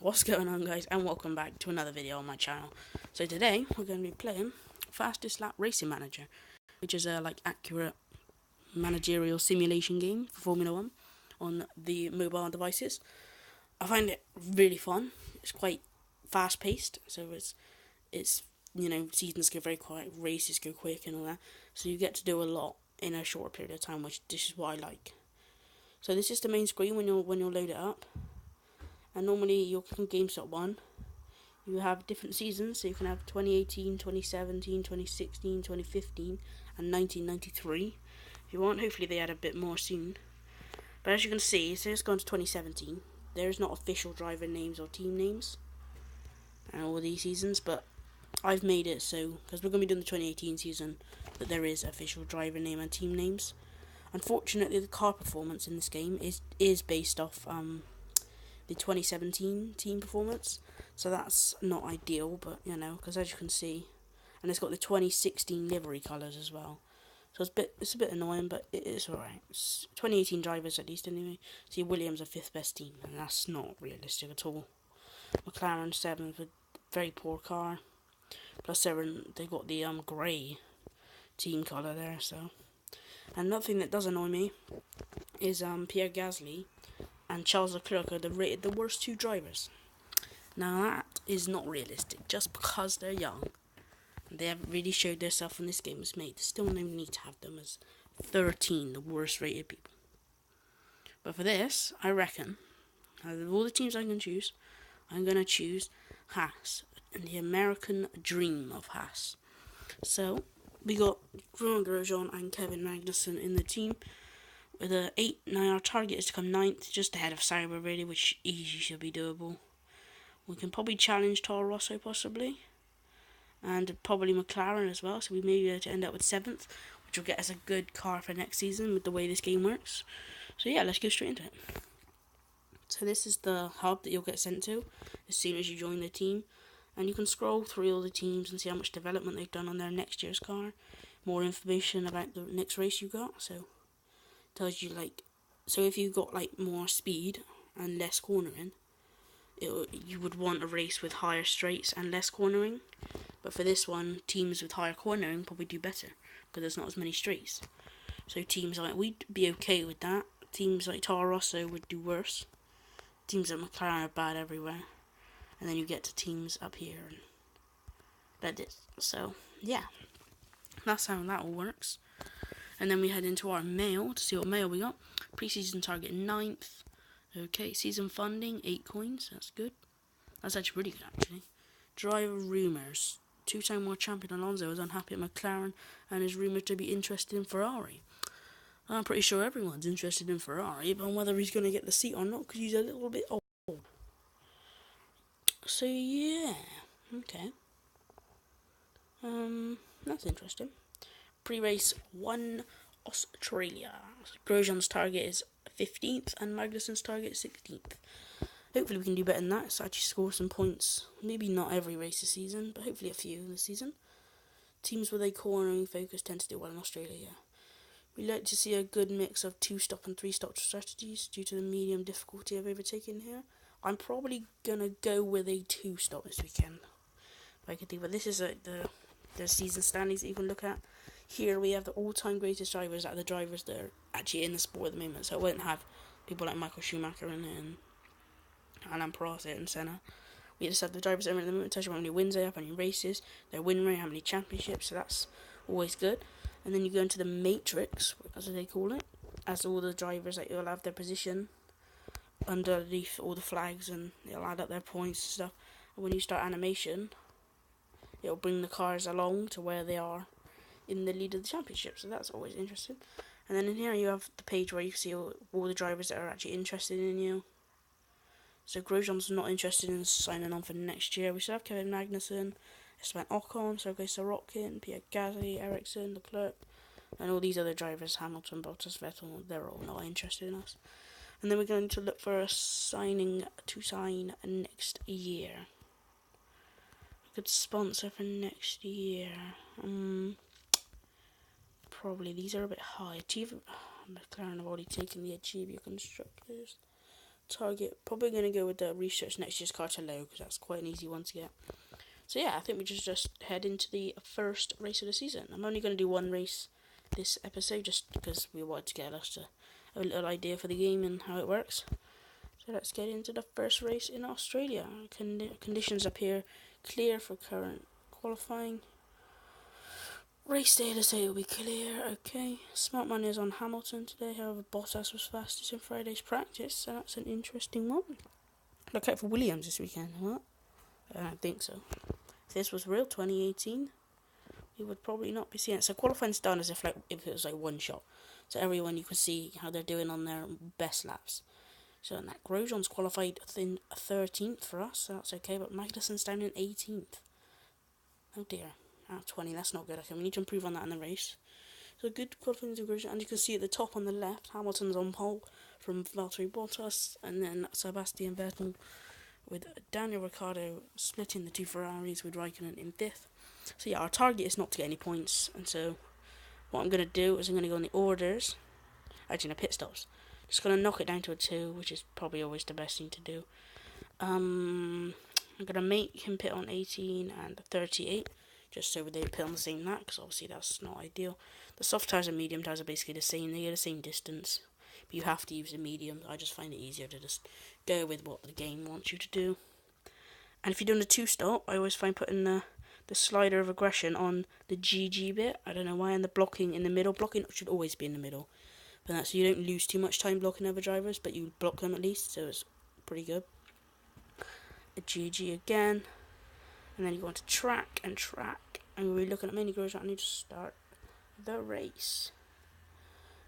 What's going on, guys, and welcome back to another video on my channel. So today we're going to be playing Fastest Lap Racing Manager, which is a accurate managerial simulation game for Formula 1 on the mobile devices. I find it really fun. It's quite fast paced, so it's seasons go very quick, races go quick and all that. So you get to do a lot in a short period of time, which this is what I like. So this is the main screen when you load it up. And normally you'll click on GameStop 1. You have different seasons, so you can have 2018, 2017, 2016, 2015, and 1993. If you want, hopefully they add a bit more soon. But as you can see, so it's gone to 2017. There's not official driver names or team names and all these seasons, but I've made it so, because we're going to be doing the 2018 season, that there is official driver name and team names. Unfortunately, the car performance in this game is based off the 2017 team performance, so that's not ideal, but because as you can see, and it's got the 2016 livery colours as well, so it's a bit annoying, but it's alright. 2018 drivers at least anyway. See, Williams are 5th best team, and that's not realistic at all. McLaren 7th, a very poor car. Plus 7, they got the grey team colour there. So, and another thing that does annoy me is Pierre Gasly and Charles Leclerc are rated the worst 2 drivers. Now that is not realistic, just because they're young. They haven't really showed themselves in this game as mate. There's still no need to have them as 13, the worst rated people. But for this, I reckon, out of all the teams I can choose, I'm going to choose Haas, and the American dream of Haas. So, we got Romain Grosjean and Kevin Magnussen in the team. With a 8, now our target is to come 9th, just ahead of Cyber really, which easy should be doable. We can probably challenge Toro Rosso possibly, and probably McLaren as well, so we may be able to end up with 7th, which will get us a good car for next season with the way this game works. So yeah, let's go straight into it. So this is the hub that you'll get sent to as soon as you join the team, and you can scroll through all the teams and see how much development they've done on their next year's car, more information about the next race you got, so tells you so if you got more speed and less cornering, you would want a race with higher straights and less cornering. But for this one, teams with higher cornering probably do better because there's not as many straights. So teams we'd be okay with that. Teams like Toro Rosso would do worse. Teams like McLaren are bad everywhere. And then you get to teams up here and like this. So yeah, that's how that all works. And then we head into our mail to see what mail we got. Pre-season target 9th. Okay, season funding 8 coins. That's good. That's actually pretty good actually. Driver rumours. 2-time world champion Alonso is unhappy at McLaren and is rumoured to be interested in Ferrari. I'm pretty sure everyone's interested in Ferrari, but whether he's going to get the seat or not, because he's a little bit old. So yeah, okay. That's interesting. Pre-race 1, Australia. Grosjean's target is 15th and Magnussen's target is 16th. Hopefully we can do better than that, so actually score some points. Maybe not every race this season, but hopefully a few this season. Teams with a cornering focus tend to do well in Australia, yeah. We like to see a good mix of 2-stop and 3-stop strategies due to the medium difficulty of overtaking here. I'm probably going to go with a 2-stop this weekend, if I can think. But this is the season standings that you can look at. Here we have the all-time greatest drivers out of the drivers that are actually in the sport at the moment. So it won't have people like Michael Schumacher in it and Alain Prost and Senna. We just have the drivers that are in the moment, touch on how many wins they have, how many races, their win rate, how many championships. So that's always good. And then you go into the matrix, as they call it, as all the drivers that you'll have their position underneath all the flags, and it'll add up their points and stuff. And when you start animation, it'll bring the cars along to where they are in the lead of the championship, so that's always interesting. And then in here you have the page where you see all the drivers that are actually interested in you. So Grosjean's not interested in signing on for next year. We still have Kevin Magnussen, Esteban Ocon, Sergei Sorokin, Pierre Gasly, Ericsson, Leclerc, and all these other drivers, Hamilton, Bottas, Vettel, they're all not interested in us. And then we're going to look for a signing to sign next year. A good sponsor for next year. Probably these are a bit high. McLaren have already taken the Achievia constructors. target. Probably going to go with the research next year's car to low because that's quite an easy one to get. So yeah, I think we just head into the first race of the season. I'm only going to do one race this episode just because we wanted to get us a little idea for the game and how it works. So let's get into the first race in Australia. Conditions appear clear for current qualifying. Race day, let's say it'll be clear. Okay, Smart Money is on Hamilton today. However, Bottas was fastest in Friday's practice, so that's an interesting one. Look out for Williams this weekend. What? I don't think so. If this was real 2018, we would probably not be seeing it. So qualifying's done as if it was like one shot. So everyone, you can see how they're doing on their best laps. So Nat Grosjean's qualified in 13th for us, so that's okay. But Magnussen's down in 18th. Oh dear. Out of 20, that's not good. Okay, we need to improve on that in the race. So good qualifying to Grosjean, and you can see at the top on the left, Hamilton's on pole from Valtteri Bottas, and then Sebastian Vettel with Daniel Ricciardo splitting the two Ferraris with Raikkonen in 5th. So yeah, our target is not to get any points, and so what I'm going to do is I'm going to go in the orders, actually in the pit stops. Just going to knock it down to a 2, which is probably always the best thing to do. I'm going to make him pit on 18 and 38, just so they pit on the same lap, because obviously that's not ideal. The soft tyres and medium tyres are basically the same, they get the same distance, but you have to use the medium. I just find it easier to just go with what the game wants you to do. And if you're doing a 2-stop, I always find putting the slider of aggression on the GG bit. I don't know why, and the blocking in the middle. Blocking should always be in the middle, but that's so you don't lose too much time blocking other drivers, but you block them at least, so it's pretty good. A GG again, and then you go on to track, and we're looking at mini Grosjean. I need to start the race.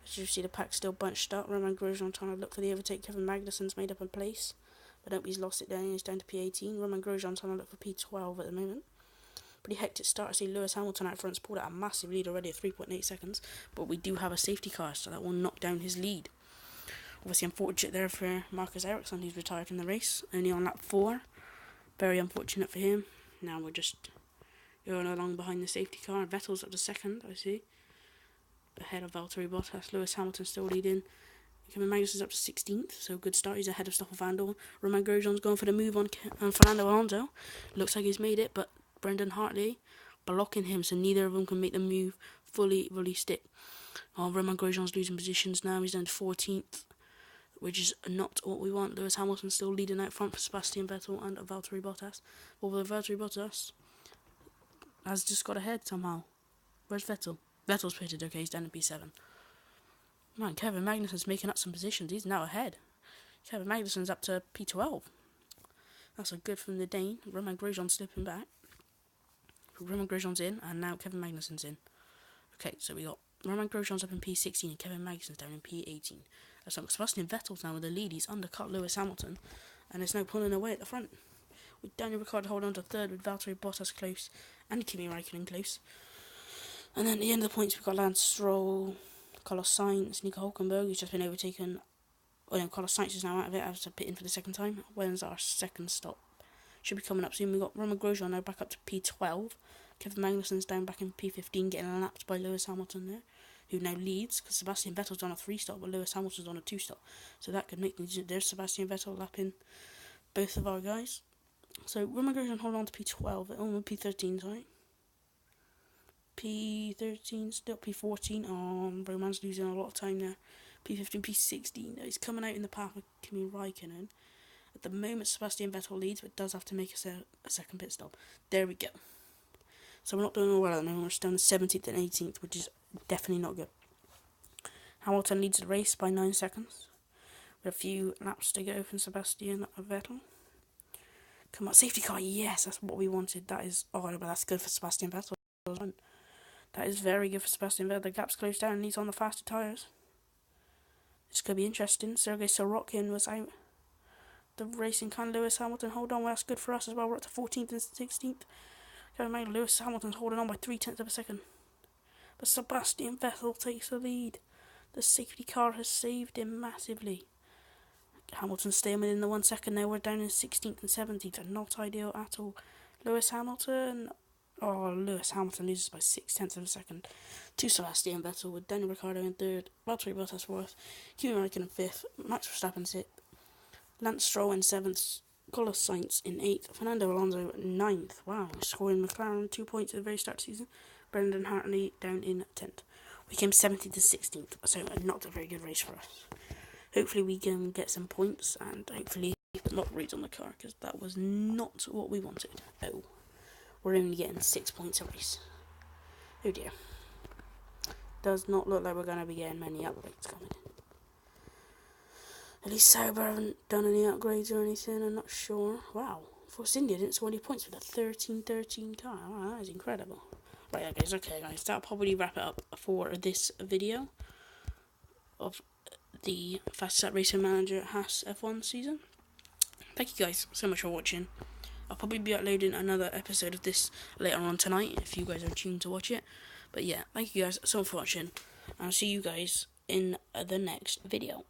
As you see, the pack's still bunched up. Romain Grosjean trying to look for the overtake. Kevin Magnussen's made up in place, but nope, he's lost it down. He's down to P18. Romain Grosjean trying to look for P12 at the moment. Pretty hectic start. I see Lewis Hamilton out front's pulled out a massive lead already at 3.8 seconds, but we do have a safety car, so that will knock down his lead. Obviously unfortunate there for Marcus Ericsson, who's retired from the race, only on lap 4. Very unfortunate for him. Now we're just going along behind the safety car. Vettel's up to 2nd, I see, ahead of Valtteri Bottas. Lewis Hamilton still leading. Kevin Magnussen's up to 16th, so good start. He's ahead of Stoffel Vandoorne. Romain Grosjean's going for the move on Fernando Alonso. Looks like he's made it, but Brendan Hartley blocking him, so neither of them can make the move fully stick. Romain Grosjean's losing positions now. He's down to 14th, which is not what we want. Lewis Hamilton still leading out front for Sebastian Vettel and Valtteri Bottas. Although Valtteri Bottas has just got ahead somehow. Where's Vettel? Vettel's pitted. Okay, he's down to P7. Man, Kevin Magnussen's making up some positions. He's now ahead. Kevin Magnussen's up to P12. That's a good from the Dane. Romain Grosjean slipping back. Romain Grosjean's in, and now Kevin Magnussen's in. Okay, so we got Romain Grosjean's up in P16 and Kevin Magnussen's down in P18. So Sebastian Vettel's now with the lead. He's undercut Lewis Hamilton, and is now pulling away at the front. With Daniel Ricciardo holding on to 3rd, with Valtteri Bottas close, and Kimi Raikkonen close. And then at the end of the points, we've got Lance Stroll, Carlos Sainz, Nico Hülkenberg, who's just been overtaken. Oh no, Carlos Sainz is now out of it after pitting for the 2nd time. When's our 2nd stop? Should be coming up soon. We've got Romain Grosjean now back up to P12. Kevin Magnussen's down back in P15, getting lapped by Lewis Hamilton there, who now leads, because Sebastian Vettel's on a 3-stop, but Lewis Hamilton's on a 2-stop. So that could make things. There's Sebastian Vettel lapping both of our guys. So Romain Grosjean holding on to P12, P13, sorry. P13, still P14. Roman's losing a lot of time there. P15, P16. He's coming out in the path of Kimi Raikkonen. At the moment, Sebastian Vettel leads, but does have to make a second pit stop. There we go. So we're not doing all well at the moment. We're still in 17th and 18th, which is definitely not good. Hamilton leads the race by 9 seconds. With a few laps to go from Sebastian Vettel. Come on, safety car. Yes, that's what we wanted. That is, but that's good for Sebastian Vettel. That is very good for Sebastian Vettel. The gap's closed down and he's on the faster tyres. This could be interesting. Sergei Sorokin was out. The racing can Lewis Hamilton hold on. Well, that's good for us as well. We're up to 14th and 16th. Lewis Hamilton's holding on by 0.3 of a second. But Sebastian Vettel takes the lead. The safety car has saved him massively. Hamilton's staying within the 1 second now. We're down in 16th and 17th. Not ideal at all. Lewis Hamilton loses by 0.6 of a second to Sebastian Vettel, with Daniel Ricciardo in 3rd, Valtteri Bottas 4th, Kimi Raikkonen in 5th, Max Verstappen 6th, Lance Stroll in 7th, Carlos Sainz in 8th, Fernando Alonso 9th. Wow, scoring McLaren 2 points at the very start of the season. Brendan Hartley down in 10th. We came 17th to 16th, so not a very good race for us. Hopefully we can get some points and hopefully not raise on the car, because that was not what we wanted. Oh, we're only getting 6 points a race. Oh dear. Does not look like we're going to be getting many upgrades coming in. At least Sauber haven't done any upgrades or anything, I'm not sure. Wow, Force India didn't score any points with a 13-13 car. Wow, that is incredible. Right, okay guys, that'll probably wrap it up for this video of the Fastest Lap Racing Manager Haas F1 season. Thank you guys so much for watching. I'll probably be uploading another episode of this later on tonight if you guys are tuned to watch it. But yeah, thank you guys so much for watching. I'll see you guys in the next video.